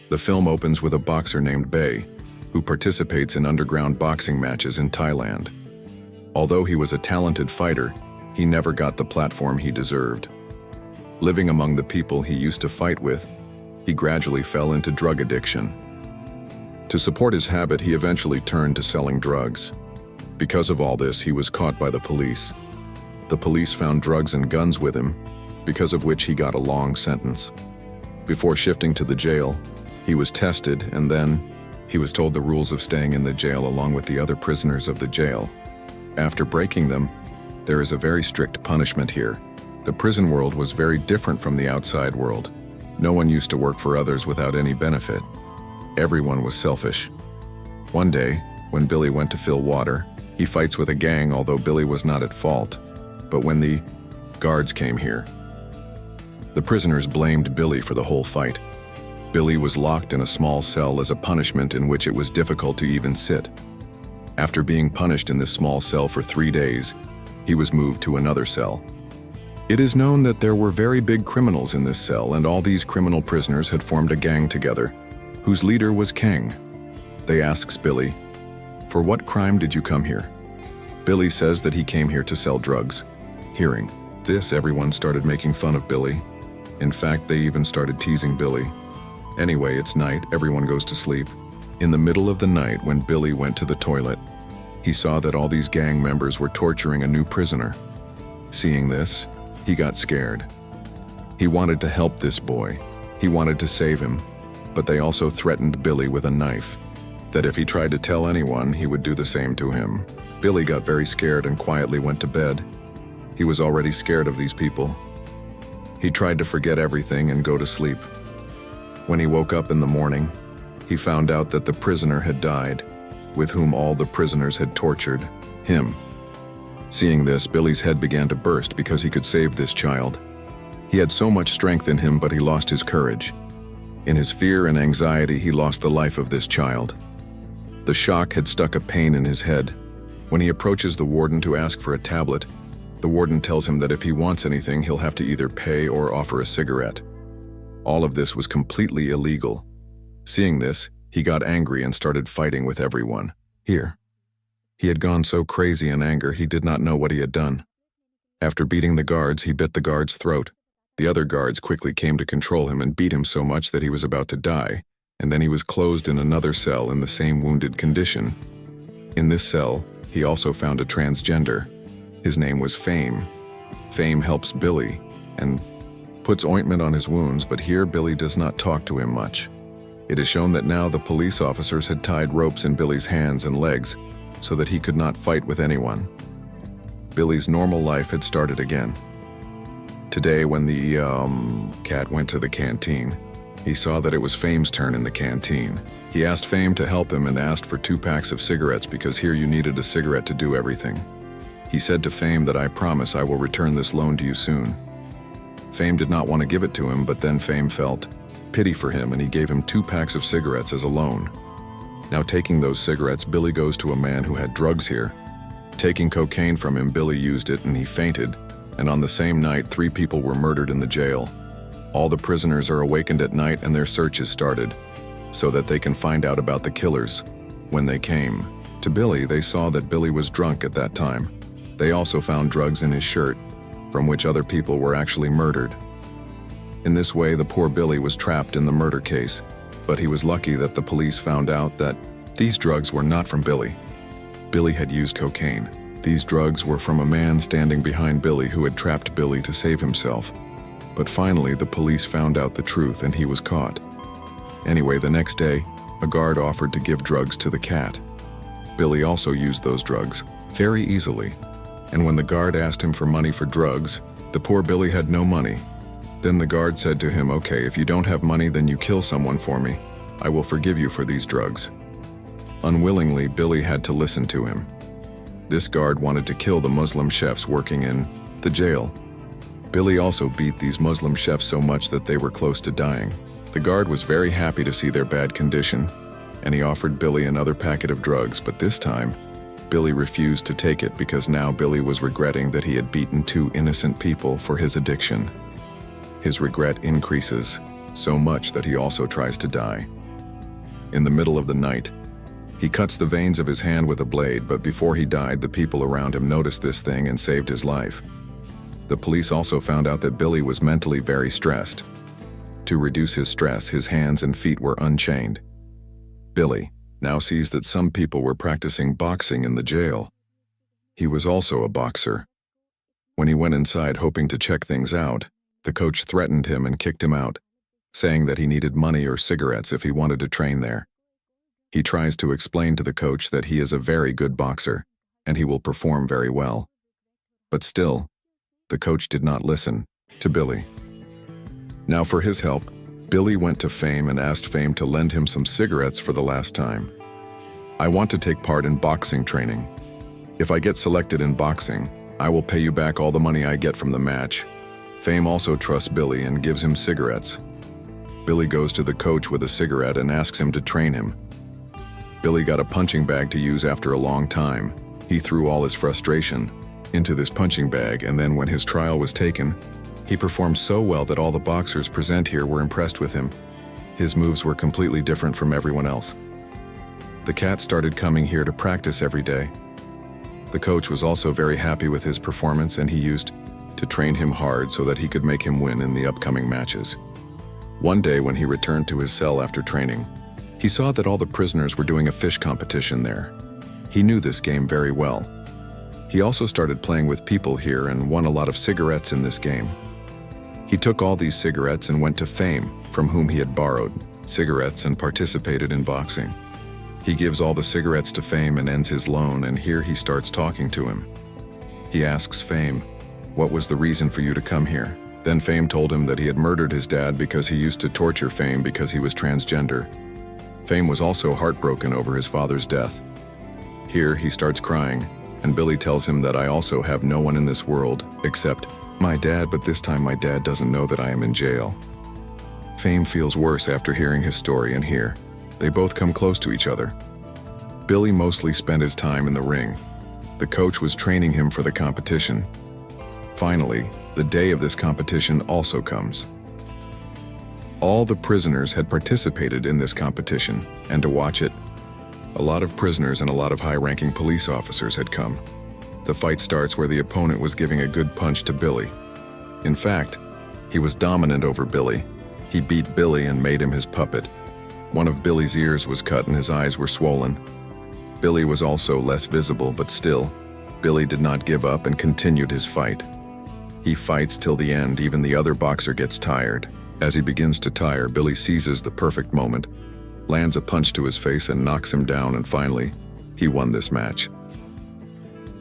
The film opens with a boxer named Bay, who participates in underground boxing matches in Thailand. Although he was a talented fighter, he never got the platform he deserved. Living among the people he used to fight with, he gradually fell into drug addiction. To support his habit, he eventually turned to selling drugs. Because of all this, he was caught by the police. The police found drugs and guns with him, because of which he got a long sentence. Before shifting to the jail, he was tested, and then he was told the rules of staying in the jail along with the other prisoners of the jail. After breaking them, there is a very strict punishment here. The prison world was very different from the outside world. No one used to work for others without any benefit. Everyone was selfish. One day, when Billy went to fill water, he fights with a gang, although Billy was not at fault. But when the guards came here, the prisoners blamed Billy for the whole fight. Billy was locked in a small cell as a punishment in which it was difficult to even sit. After being punished in this small cell for 3 days, he was moved to another cell. It is known that there were very big criminals in this cell, and all these criminal prisoners had formed a gang together, whose leader was Kang. They asks Billy, "For what crime did you come here?" Billy says that he came here to sell drugs. Hearing this, everyone started making fun of Billy. In fact, they even started teasing Billy. Anyway, it's night, everyone goes to sleep. In the middle of the night, when Billy went to the toilet, he saw that all these gang members were torturing a new prisoner. Seeing this, he got scared. He wanted to help this boy. He wanted to save him, but they also threatened Billy with a knife, that if he tried to tell anyone, he would do the same to him. Billy got very scared and quietly went to bed. He was already scared of these people. He tried to forget everything and go to sleep. When he woke up in the morning, he found out that the prisoner had died, with whom all the prisoners had tortured him. Seeing this, Billy's head began to burst because he could save this child. He had so much strength in him, but he lost his courage. In his fear and anxiety, he lost the life of this child. The shock had stuck a pain in his head. When he approaches the warden to ask for a tablet, the warden tells him that if he wants anything, he'll have to either pay or offer a cigarette. All of this was completely illegal. Seeing this, he got angry and started fighting with everyone. Here, he had gone so crazy in anger he did not know what he had done. After beating the guards, he bit the guard's throat. The other guards quickly came to control him and beat him so much that he was about to die, and then he was closed in another cell in the same wounded condition. In this cell, he also found a transgender. His name was Fame. Fame helps Billy and puts ointment on his wounds, but here Billy does not talk to him much. It is shown that now the police officers had tied ropes in Billy's hands and legs so that he could not fight with anyone. Billy's normal life had started again. Today, when the cat went to the canteen, he saw that it was Fame's turn in the canteen. He asked Fame to help him and asked for 2 packs of cigarettes because here you needed a cigarette to do everything. He said to Fame that I promise I will return this loan to you soon. Fame did not want to give it to him, but then Fame felt pity for him and he gave him 2 packs of cigarettes as a loan. Now taking those cigarettes, Billy goes to a man who had drugs here. Taking cocaine from him, Billy used it and he fainted, and on the same night 3 people were murdered in the jail. All the prisoners are awakened at night and their search is started, so that they can find out about the killers. When they came to Billy, they saw that Billy was drunk at that time. They also found drugs in his shirt, from which other people were actually murdered. In this way, the poor Billy was trapped in the murder case, but he was lucky that the police found out that these drugs were not from Billy. Billy had used cocaine. These drugs were from a man standing behind Billy who had trapped Billy to save himself. But finally, the police found out the truth and he was caught. Anyway, the next day, a guard offered to give drugs to the cat. Billy also used those drugs very easily. And when the guard asked him for money for drugs, the poor Billy had no money. Then the guard said to him, "Okay, if you don't have money, then you kill someone for me. I will forgive you for these drugs." Unwillingly, Billy had to listen to him. This guard wanted to kill the Muslim chefs working in the jail. Billy also beat these Muslim chefs so much that they were close to dying. The guard was very happy to see their bad condition, and he offered Billy another packet of drugs, but this time, Billy refused to take it because now Billy was regretting that he had beaten 2 innocent people for his addiction. His regret increases, so much that he also tries to die. In the middle of the night, he cuts the veins of his hand with a blade, but before he died, the people around him noticed this thing and saved his life. The police also found out that Billy was mentally very stressed. To reduce his stress, his hands and feet were unchained. Billy now sees that some people were practicing boxing in the jail. He was also a boxer. When he went inside hoping to check things out, the coach threatened him and kicked him out, saying that he needed money or cigarettes if he wanted to train there. He tries to explain to the coach that he is a very good boxer, and he will perform very well. But still, the coach did not listen to Billy. Now for his help, Billy went to Fame and asked Fame to lend him some cigarettes for the last time. "I want to take part in boxing training. If I get selected in boxing, I will pay you back all the money I get from the match." Fame also trusts Billy and gives him cigarettes. Billy goes to the coach with a cigarette and asks him to train him. Billy got a punching bag to use after a long time. He threw all his frustration into this punching bag, and then when his trial was taken, he performed so well that all the boxers present here were impressed with him. His moves were completely different from everyone else. The cat started coming here to practice every day. The coach was also very happy with his performance, and he used to train him hard so that he could make him win in the upcoming matches. One day when he returned to his cell after training, he saw that all the prisoners were doing a fish competition there. He knew this game very well. He also started playing with people here and won a lot of cigarettes in this game. He took all these cigarettes and went to Fame, from whom he had borrowed cigarettes and participated in boxing. He gives all the cigarettes to Fame and ends his loan, and here he starts talking to him. He asks Fame, "What was the reason for you to come here?" Then Fame told him that he had murdered his dad because he used to torture Fame because he was transgender. Fame was also heartbroken over his father's death. Here he starts crying, and Billy tells him that I also have no one in this world except my dad, but this time my dad doesn't know that I am in jail. Fame feels worse after hearing his story, and here, they both come close to each other. Billy mostly spent his time in the ring. The coach was training him for the competition. Finally, the day of this competition also comes. All the prisoners had participated in this competition, and to watch it, a lot of prisoners and a lot of high-ranking police officers had come. The fight starts where the opponent was giving a good punch to Billy. In fact, he was dominant over Billy. He beat Billy and made him his puppet. One of Billy's ears was cut and his eyes were swollen. Billy was also less visible, but still, Billy did not give up and continued his fight. He fights till the end. Even the other boxer gets tired. As he begins to tire, Billy seizes the perfect moment, lands a punch to his face and knocks him down, and finally, he won this match.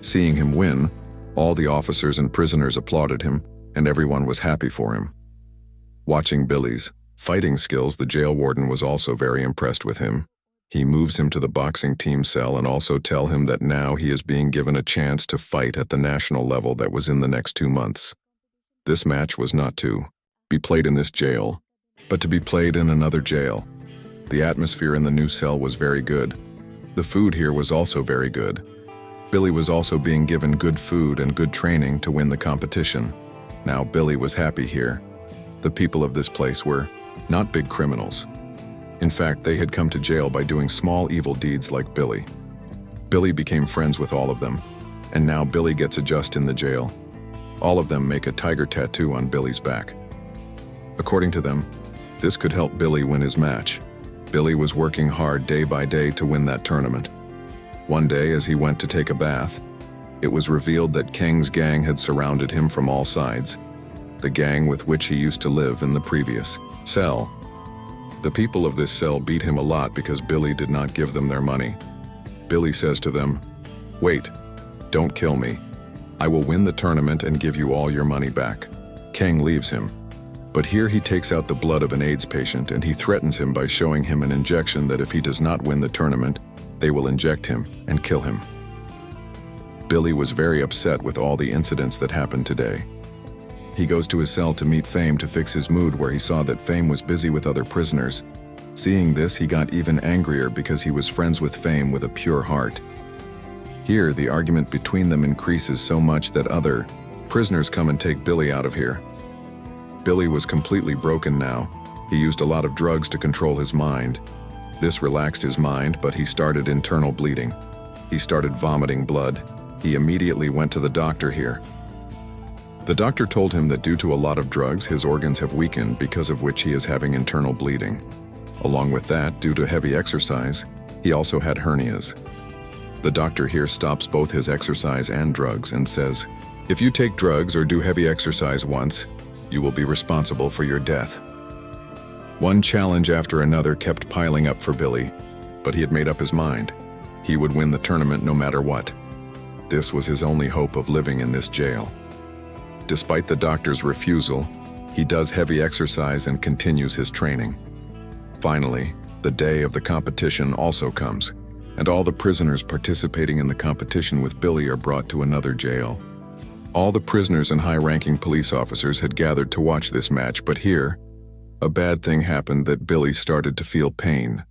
Seeing him win, all the officers and prisoners applauded him, and everyone was happy for him. Watching Billy's fighting skills, the jail warden was also very impressed with him. He moves him to the boxing team cell and also tell him that now he is being given a chance to fight at the national level that was in the next 2 months. This match was not to be played in this jail, but to be played in another jail. The atmosphere in the new cell was very good. The food here was also very good. Billy was also being given good food and good training to win the competition. Now Billy was happy here. The people of this place were not big criminals. In fact, they had come to jail by doing small evil deeds like Billy. Billy became friends with all of them, and now Billy gets adjusted in the jail. All of them make a tiger tattoo on Billy's back. According to them, this could help Billy win his match. Billy was working hard day by day to win that tournament. One day, as he went to take a bath, it was revealed that Kang's gang had surrounded him from all sides, the gang with which he used to live in the previous cell. The people of this cell beat him a lot because Billy did not give them their money. Billy says to them, "Wait, don't kill me. I will win the tournament and give you all your money back." Kang leaves him. But here he takes out the blood of an AIDS patient and he threatens him by showing him an injection that if he does not win the tournament, they will inject him and kill him. Billy was very upset with all the incidents that happened today. He goes to his cell to meet Fame to fix his mood, where he saw that Fame was busy with other prisoners. Seeing this, he got even angrier because he was friends with Fame with a pure heart. Here, the argument between them increases so much that other prisoners come and take Billy out of here. Billy was completely broken now. He used a lot of drugs to control his mind. This relaxed his mind, but he started internal bleeding. He started vomiting blood. He immediately went to the doctor here. The doctor told him that due to a lot of drugs, his organs have weakened, because of which he is having internal bleeding. Along with that, due to heavy exercise, he also had hernias. The doctor here stops both his exercise and drugs and says, "If you take drugs or do heavy exercise once, you will be responsible for your death." One challenge after another kept piling up for Billy, but he had made up his mind. He would win the tournament no matter what. This was his only hope of living in this jail. Despite the doctor's refusal, he does heavy exercise and continues his training. Finally, the day of the competition also comes, and all the prisoners participating in the competition with Billy are brought to another jail. All the prisoners and high-ranking police officers had gathered to watch this match, but here, a bad thing happened that Billy started to feel pain.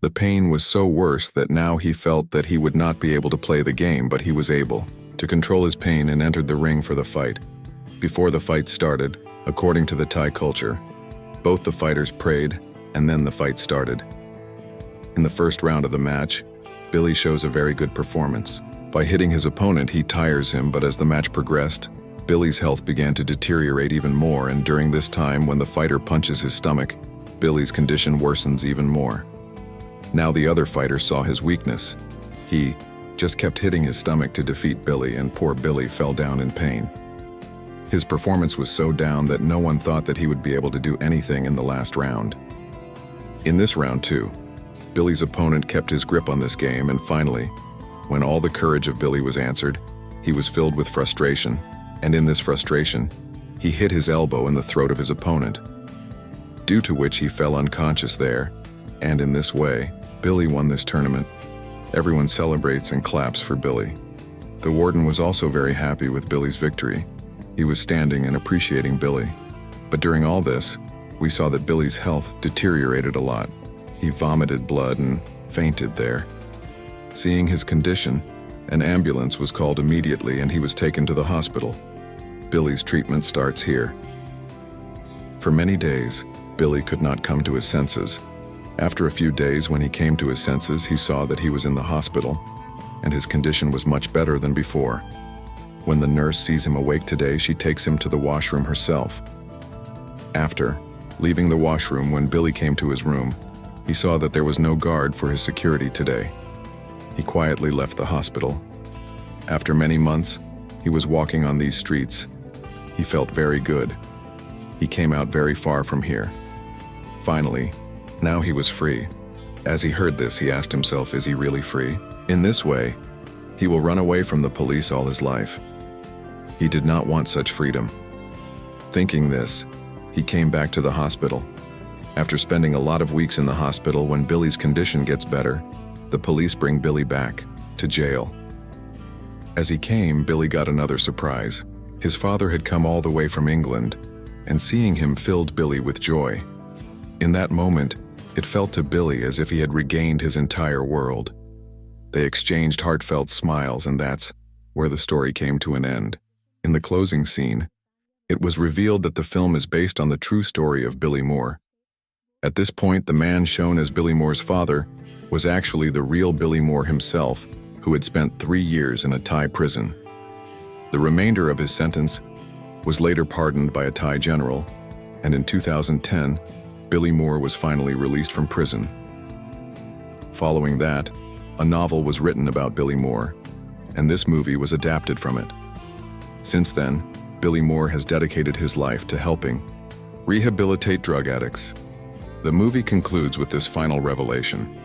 The pain was so worse that now he felt that he would not be able to play the game, but he was able to control his pain and entered the ring for the fight. Before the fight started, according to the Thai culture, both the fighters prayed, and then the fight started. In the first round of the match, Billy shows a very good performance. By hitting his opponent, he tires him, but as the match progressed, Billy's health began to deteriorate even more, and during this time, when the fighter punches his stomach, Billy's condition worsens even more. Now the other fighter saw his weakness. He just kept hitting his stomach to defeat Billy, and poor Billy fell down in pain. His performance was so down that no one thought that he would be able to do anything in the last round. In this round too, Billy's opponent kept his grip on this game, and finally, when all the courage of Billy was answered, he was filled with frustration, and in this frustration, he hit his elbow in the throat of his opponent, due to which he fell unconscious there, and in this way, Billy won this tournament. Everyone celebrates and claps for Billy. The warden was also very happy with Billy's victory. He was standing and appreciating Billy. But during all this, we saw that Billy's health deteriorated a lot. He vomited blood and fainted there. Seeing his condition, an ambulance was called immediately and he was taken to the hospital. Billy's treatment starts here. For many days, Billy could not come to his senses. After a few days, when he came to his senses, he saw that he was in the hospital, and his condition was much better than before. When the nurse sees him awake today, she takes him to the washroom herself. After leaving the washroom, when Billy came to his room, he saw that there was no guard for his security today. He quietly left the hospital. After many months, he was walking on these streets. He felt very good. He came out very far from here. Finally, now he was free. As he heard this, he asked himself, is he really free? In this way, he will run away from the police all his life. He did not want such freedom. Thinking this, he came back to the hospital. After spending a lot of weeks in the hospital, when Billy's condition gets better, the police bring Billy back to jail. As he came, Billy got another surprise. His father had come all the way from England, and seeing him filled Billy with joy. In that moment, it felt to Billy as if he had regained his entire world. They exchanged heartfelt smiles, and that's where the story came to an end. In the closing scene, it was revealed that the film is based on the true story of Billy Moore. At this point, the man shown as Billy Moore's father was actually the real Billy Moore himself, who had spent 3 years in a Thai prison. The remainder of his sentence was later pardoned by a Thai general, and in 2010, Billy Moore was finally released from prison. Following that, a novel was written about Billy Moore, and this movie was adapted from it. Since then, Billy Moore has dedicated his life to helping rehabilitate drug addicts. The movie concludes with this final revelation.